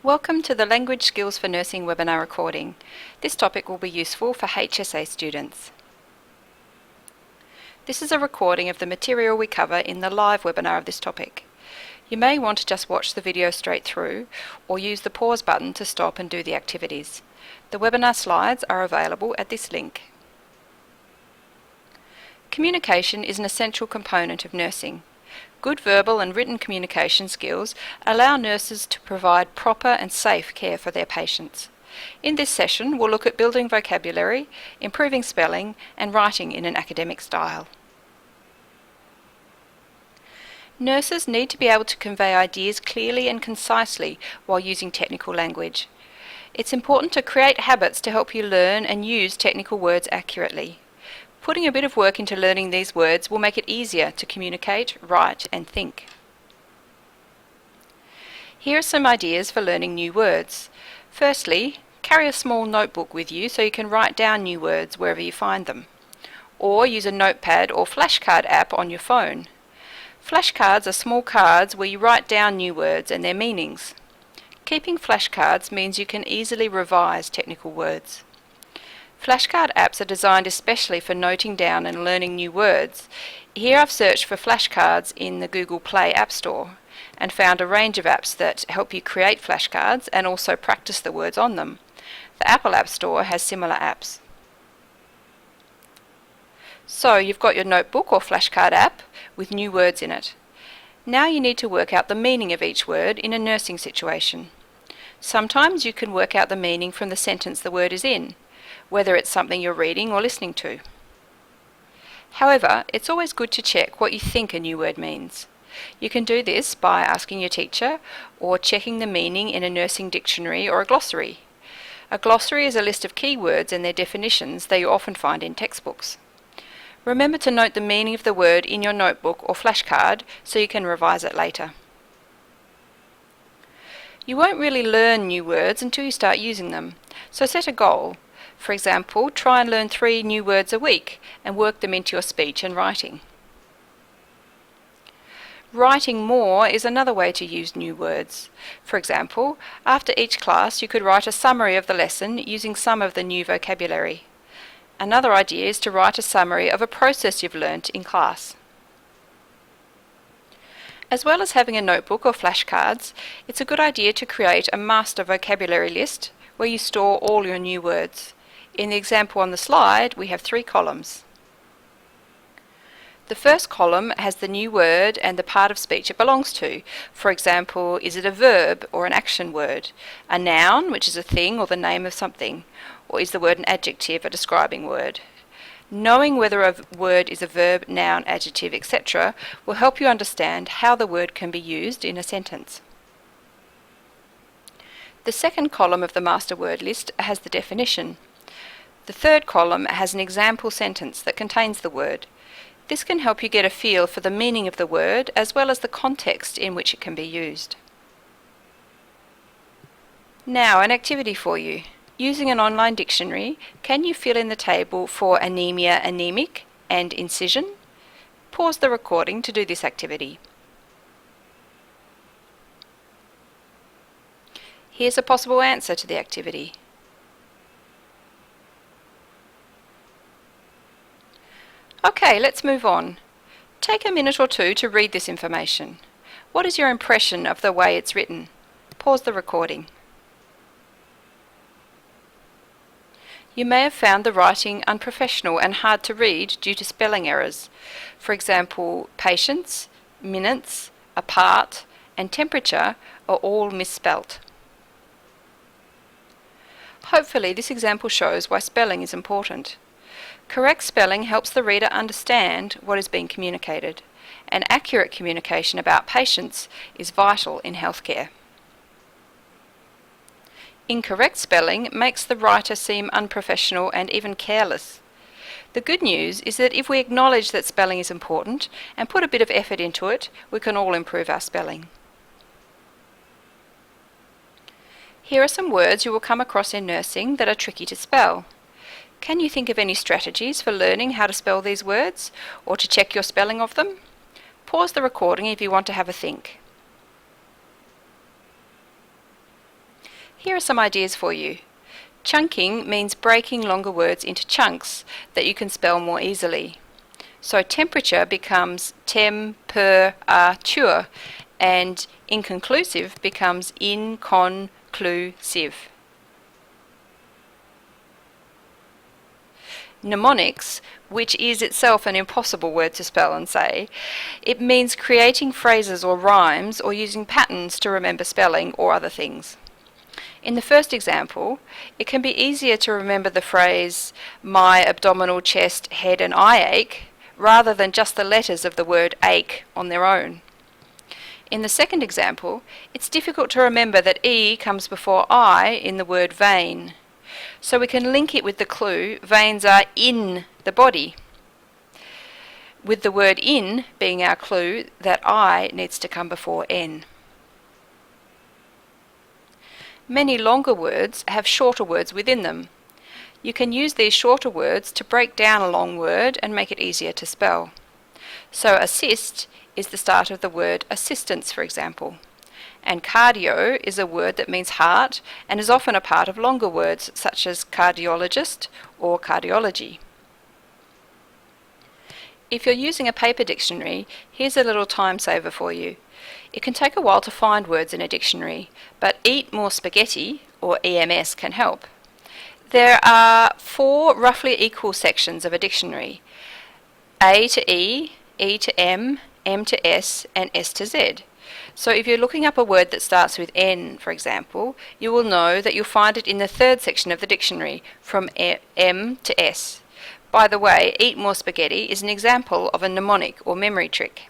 Welcome to the Language Skills for Nursing webinar recording. This topic will be useful for HSA students. This is a recording of the material we cover in the live webinar of this topic. You may want to just watch the video straight through or use the pause button to stop and do the activities. The webinar slides are available at this link. Communication is an essential component of nursing. Good verbal and written communication skills allow nurses to provide proper and safe care for their patients. In this session, we'll look at building vocabulary, improving spelling, and writing in an academic style. Nurses need to be able to convey ideas clearly and concisely while using technical language. It's important to create habits to help you learn and use technical words accurately. Putting a bit of work into learning these words will make it easier to communicate, write, and think. Here are some ideas for learning new words. Firstly, carry a small notebook with you so you can write down new words wherever you find them. Or use a notepad or flashcard app on your phone. Flashcards are small cards where you write down new words and their meanings. Keeping flashcards means you can easily revise technical words. Flashcard apps are designed especially for noting down and learning new words. Here I've searched for flashcards in the Google Play App Store and found a range of apps that help you create flashcards and also practice the words on them. The Apple App Store has similar apps. So you've got your notebook or flashcard app with new words in it. Now you need to work out the meaning of each word in a nursing situation. Sometimes you can work out the meaning from the sentence the word is in, whether it's something you're reading or listening to. However, it's always good to check what you think a new word means. You can do this by asking your teacher or checking the meaning in a nursing dictionary or a glossary. A glossary is a list of keywords and their definitions that you often find in textbooks. Remember to note the meaning of the word in your notebook or flashcard so you can revise it later. You won't really learn new words until you start using them, so set a goal. For example, try and learn 3 new words a week and work them into your speech and writing. Writing more is another way to use new words. For example, after each class you could write a summary of the lesson using some of the new vocabulary. Another idea is to write a summary of a process you've learnt in class. As well as having a notebook or flashcards, it's a good idea to create a master vocabulary list where you store all your new words. In the example on the slide, we have 3 columns. The first column has the new word and the part of speech it belongs to. For example, is it a verb or an action word? A noun, which is a thing or the name of something? Or is the word an adjective, a describing word? Knowing whether a word is a verb, noun, adjective, etc. will help you understand how the word can be used in a sentence. The second column of the master word list has the definition. The third column has an example sentence that contains the word. This can help you get a feel for the meaning of the word as well as the context in which it can be used. Now, an activity for you. Using an online dictionary, can you fill in the table for anemia, anemic, and incision? Pause the recording to do this activity. Here's a possible answer to the activity. Okay, let's move on. Take a minute or 2 to read this information. What is your impression of the way it's written? Pause the recording. You may have found the writing unprofessional and hard to read due to spelling errors. For example, patients, minutes, apart, and temperature are all misspelt. Hopefully this example shows why spelling is important. Correct spelling helps the reader understand what is being communicated, and accurate communication about patients is vital in healthcare. Incorrect spelling makes the writer seem unprofessional and even careless. The good news is that if we acknowledge that spelling is important and put a bit of effort into it, we can all improve our spelling. Here are some words you will come across in nursing that are tricky to spell. Can you think of any strategies for learning how to spell these words or to check your spelling of them? Pause the recording if you want to have a think. Here are some ideas for you. Chunking means breaking longer words into chunks that you can spell more easily. So temperature becomes temperature, and inconclusive becomes inconclusive. Mnemonics, which is itself an impossible word to spell and say, it means creating phrases or rhymes or using patterns to remember spelling or other things. In the first example, it can be easier to remember the phrase, my abdominal, chest, head and eye ache, rather than just the letters of the word ache on their own. In the second example, it's difficult to remember that E comes before I in the word vein. So we can link it with the clue, veins are in the body, with the word in being our clue that I needs to come before N. Many longer words have shorter words within them. You can use these shorter words to break down a long word and make it easier to spell. So assist is the start of the word assistance, for example. And cardio is a word that means heart and is often a part of longer words such as cardiologist or cardiology. If you're using a paper dictionary, here's a little time saver for you. It can take a while to find words in a dictionary, but Eat More Spaghetti, or EMS, can help. There are 4 roughly equal sections of a dictionary: A to E, E to M, M to S, and S to Z. So if you're looking up a word that starts with N, for example, you will know that you'll find it in the 3rd section of the dictionary, from M to S. By the way, Eat More Spaghetti is an example of a mnemonic or memory trick.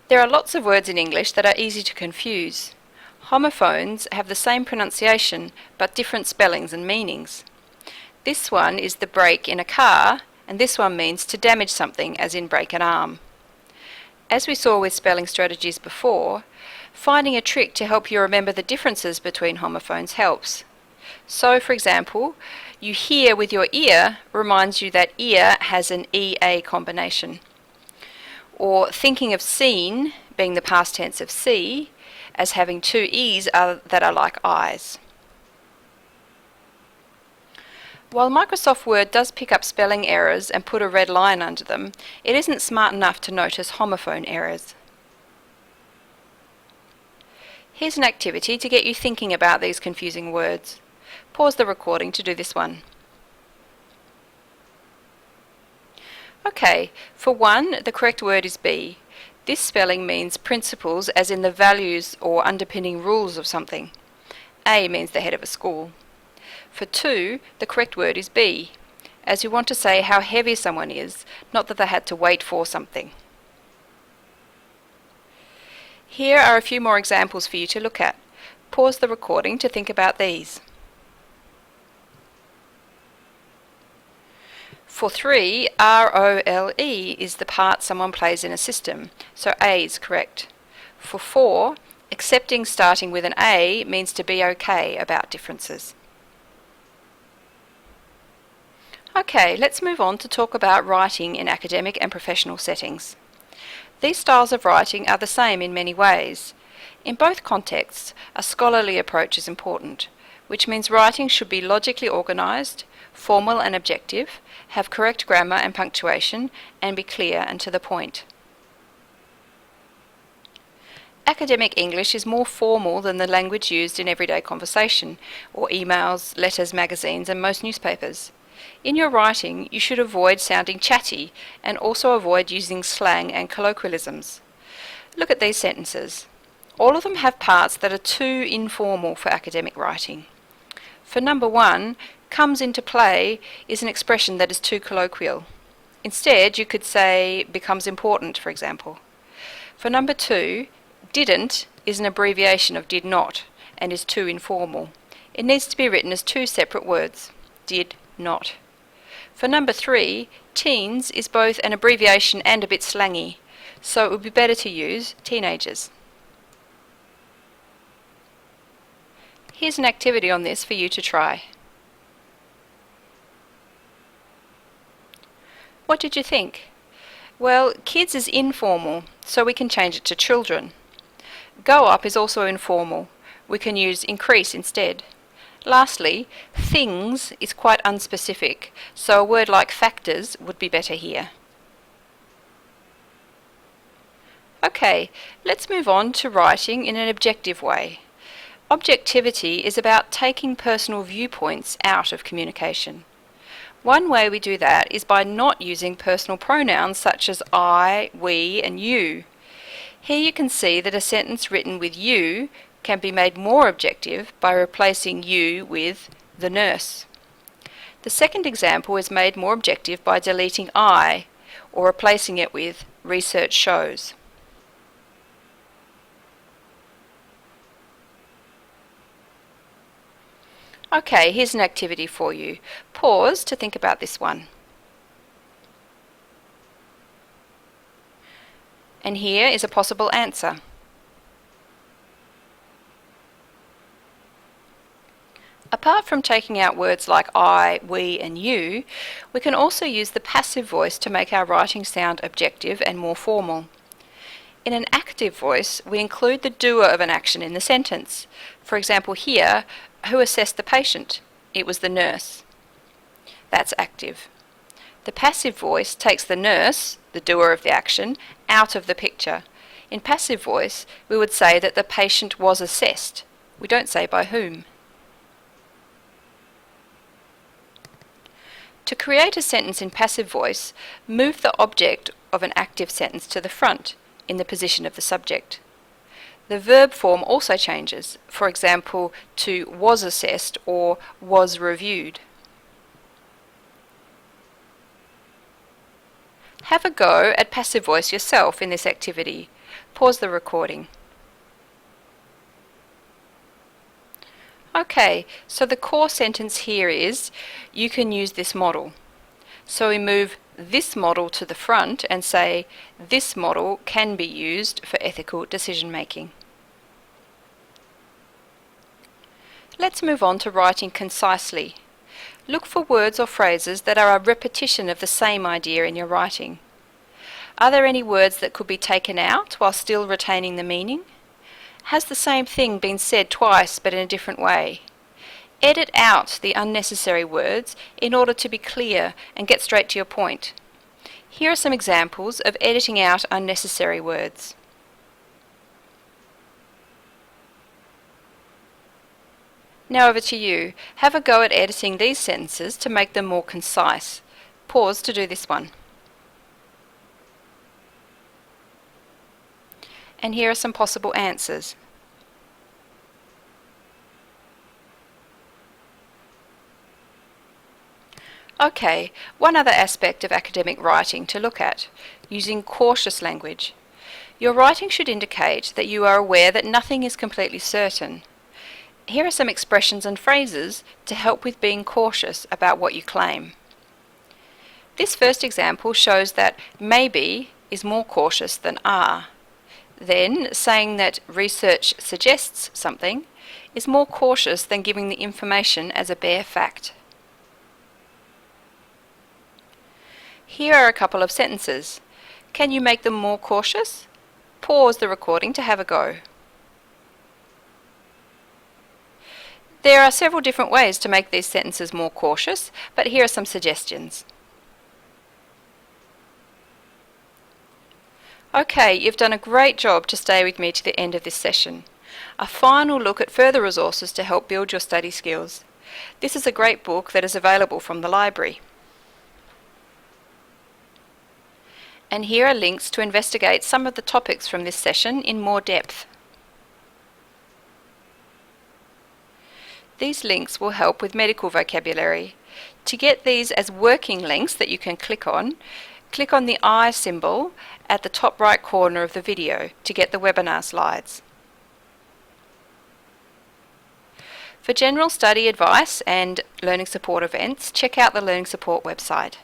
There are lots of words in English that are easy to confuse. Homophones have the same pronunciation but different spellings and meanings. This one is the brake in a car, and this one means to damage something, as in break an arm. As we saw with spelling strategies before, finding a trick to help you remember the differences between homophones helps. So, for example, you hear with your ear reminds you that ear has an EA combination. Or thinking of seen, being the past tense of see, as having 2 E's that are like eyes. While Microsoft Word does pick up spelling errors and put a red line under them, it isn't smart enough to notice homophone errors. Here's an activity to get you thinking about these confusing words. Pause the recording to do this one. Okay, for 1, the correct word is be. This spelling means principles, as in the values or underpinning rules of something. A means the head of a school. For 2, the correct word is be, as you want to say how heavy someone is, not that they had to wait for something. Here are a few more examples for you to look at. Pause the recording to think about these. For 3, ROLE is the part someone plays in a system, so A is correct. For 4, accepting starting with an A means to be okay about differences. Okay, let's move on to talk about writing in academic and professional settings. These styles of writing are the same in many ways. In both contexts, a scholarly approach is important, which means writing should be logically organised, formal and objective, have correct grammar and punctuation, and be clear and to the point. Academic English is more formal than the language used in everyday conversation, or emails, letters, magazines, and most newspapers. In your writing, you should avoid sounding chatty and also avoid using slang and colloquialisms. Look at these sentences. All of them have parts that are too informal for academic writing. For number 1, comes into play is an expression that is too colloquial. Instead, you could say becomes important, for example. For number 2, didn't is an abbreviation of did not and is too informal. It needs to be written as 2 separate words, did not. For number 3, teens is both an abbreviation and a bit slangy, so it would be better to use teenagers. Here's an activity on this for you to try. What did you think? Well, kids is informal, so we can change it to children. Go up is also informal. We can use increase instead. Lastly, things is quite unspecific, so a word like factors would be better here. Okay, let's move on to writing in an objective way. Objectivity is about taking personal viewpoints out of communication. One way we do that is by not using personal pronouns such as I, we, and you. Here you can see that a sentence written with you can be made more objective by replacing you with the nurse. The second example is made more objective by deleting I, or replacing it with research shows. Okay, here's an activity for you. Pause to think about this one. And here is a possible answer. Apart from taking out words like I, we, and you, we can also use the passive voice to make our writing sound objective and more formal. In an active voice, we include the doer of an action in the sentence. For example here, who assessed the patient? It was the nurse. That's active. The passive voice takes the nurse, the doer of the action, out of the picture. In passive voice, we would say that the patient was assessed. We don't say by whom. To create a sentence in passive voice, move the object of an active sentence to the front, in the position of the subject. The verb form also changes, for example, to was assessed or was reviewed. Have a go at passive voice yourself in this activity. Pause the recording. Okay, so the core sentence here is, you can use this model. So we move this model to the front and say, this model can be used for ethical decision making. Let's move on to writing concisely. Look for words or phrases that are a repetition of the same idea in your writing. Are there any words that could be taken out while still retaining the meaning? Has the same thing been said twice but in a different way? Edit out the unnecessary words in order to be clear and get straight to your point. Here are some examples of editing out unnecessary words. Now over to you. Have a go at editing these sentences to make them more concise. Pause to do this one. And here are some possible answers. Okay, one other aspect of academic writing to look at, using cautious language. Your writing should indicate that you are aware that nothing is completely certain. Here are some expressions and phrases to help with being cautious about what you claim. This first example shows that maybe is more cautious than are. Then, saying that research suggests something is more cautious than giving the information as a bare fact. Here are a couple of sentences. Can you make them more cautious? Pause the recording to have a go. There are several different ways to make these sentences more cautious, but here are some suggestions. Okay, you've done a great job to stay with me to the end of this session. A final look at further resources to help build your study skills. This is a great book that is available from the library. And here are links to investigate some of the topics from this session in more depth. These links will help with medical vocabulary. To get these as working links that you can click on the I symbol at the top right corner of the video to get the webinar slides. For general study advice and learning support events, check out the Learning Support website.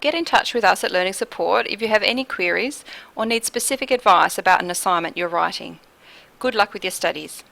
Get in touch with us at Learning Support if you have any queries or need specific advice about an assignment you're writing. Good luck with your studies.